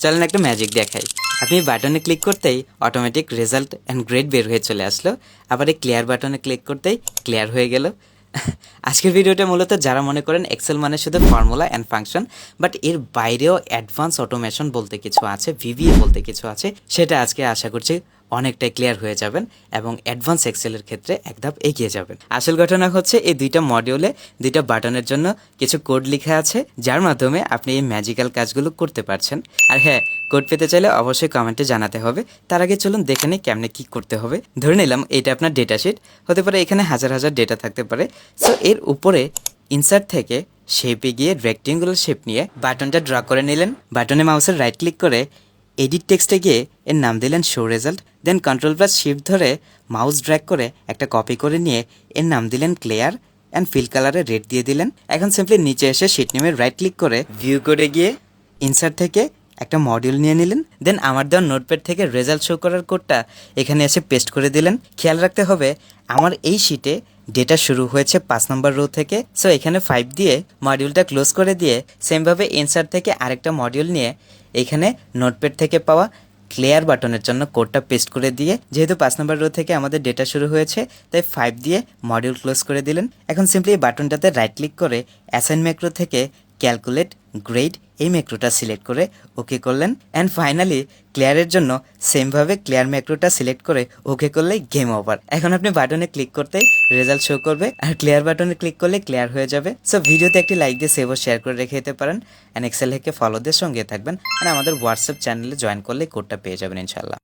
চলেন একটা ম্যাজিক দেখাই। আপনি বাটনে ক্লিক করতেই অটোমেটিক রেজাল্ট অ্যান্ড গ্রেড বের হয়ে চলে আসলো। আবার এই ক্লিয়ার বাটনে ক্লিক করতেই ক্লিয়ার হয়ে গেল। আজকের ভিডিওটা মূলত যারা মনে করেন এক্সেল মানে শুধু ফর্মুলা অ্যান্ড ফাংশন, বাট এর বাইরেও অ্যাডভান্স অটোমেশন বলতে কিছু আছে, ভিভিএ বলতে কিছু আছে, সেটা আজকে আশা করছি অনেকটাই ক্লিয়ার হয়ে যাবেন এবং অ্যাডভান্স এক্সেলের ক্ষেত্রে এক ধাপ এগিয়ে যাবেন। আসল ঘটনা হচ্ছে এই দুইটা মডিউলে দুইটা বাটনের জন্য কিছু কোড লেখা আছে, যার মাধ্যমে আপনি এই ম্যাজিক্যাল কাজগুলো করতে পারছেন। আর হ্যাঁ, কোড পেতে চাইলে অবশ্যই কমেন্টে জানাতে হবে। তার আগে চলুন দেখে নিই কেমনে কী করতে হবে। ধরে নিলাম এটা আপনার ডেটা শিট, হতে পারে এখানে হাজার হাজার ডেটা থাকতে পারে। সো এর উপরে ইনসার্ট থেকে শেপে গিয়ে রেক্টেঙ্গুলার শেপ নিয়ে বাটনটা ড্র করে নিলেন। বাটনে মাউসের রাইট ক্লিক করে এডিট টেক্সটে গিয়ে এর নাম দিলেন শো রেজাল্ট। দেন কন্ট্রোল+শিফট ধরে মাউস ড্র্যাগ করে একটা কপি করে নিয়ে এর নাম দিলেন ক্লিয়ার অ্যান্ড ফিল কালারে রেড দিয়ে দিলেন। এখন সিম্পলি নিচে এসে শিট নেমে রাইট ক্লিক করে ভিউ করে গিয়ে ইনসার্ট থেকে একটা মডিউল নিয়ে নিলেন। দেন আমার দেওয়া নোটপ্যাড থেকে রেজাল্ট শো করার কোডটা এখানে এসে পেস্ট করে দিলেন। খেয়াল রাখতে হবে আমার এই শিটে ডেটা শুরু হয়েছে 5 নম্বর রো থেকে। সো এখানে 5 দিয়ে মডিউলটা ক্লোজ করে দিয়ে সেমভাবে ইনসার্ট থেকে আরেকটা মডিউল নিয়ে এখানে নোটপ্যাড থেকে পাওয়া ক্লিয়ার বাটনের জন্য কোডটা পেস্ট করে দিয়ে, যেহেতু 5 নম্বর রো থেকে আমাদের ডেটা শুরু হয়েছে তাই 5 দিয়ে মডিউল ক্লোজ করে দিলেন। এখন সিম্পলি এই বাটনটাতে রাইট ক্লিক করে অ্যাসাইন ম্যাক্রো থেকে ক্যালকুলেট গ্রেড এই ম্যাক্রোটা সিলেক্ট করে ওকে করলেন। অ্যান্ড ফাইনালি ক্লিয়ারের জন্য সেমভাবে ক্লিয়ার ম্যাক্রোটা সিলেক্ট করে ওকে করলেই গেম ওভার। এখন আপনি বাটনে ক্লিক করতেই রেজাল্ট শো করবে আর ক্লিয়ার বাটনে ক্লিক করলে ক্লিয়ার হয়ে যাবে। সো ভিডিওতে একটি লাইক দিয়ে সেভ ও শেয়ার করে রেখে দিতে পারেন। অ্যান্ড এক্সেল হ্যাকে ফলো দিয়ে সঙ্গে থাকবেন। আর আমাদের হোয়াটসঅ্যাপ চ্যানেলে জয়েন করলে কোডটা পেয়ে যাবেন ইনশাল্লাহ।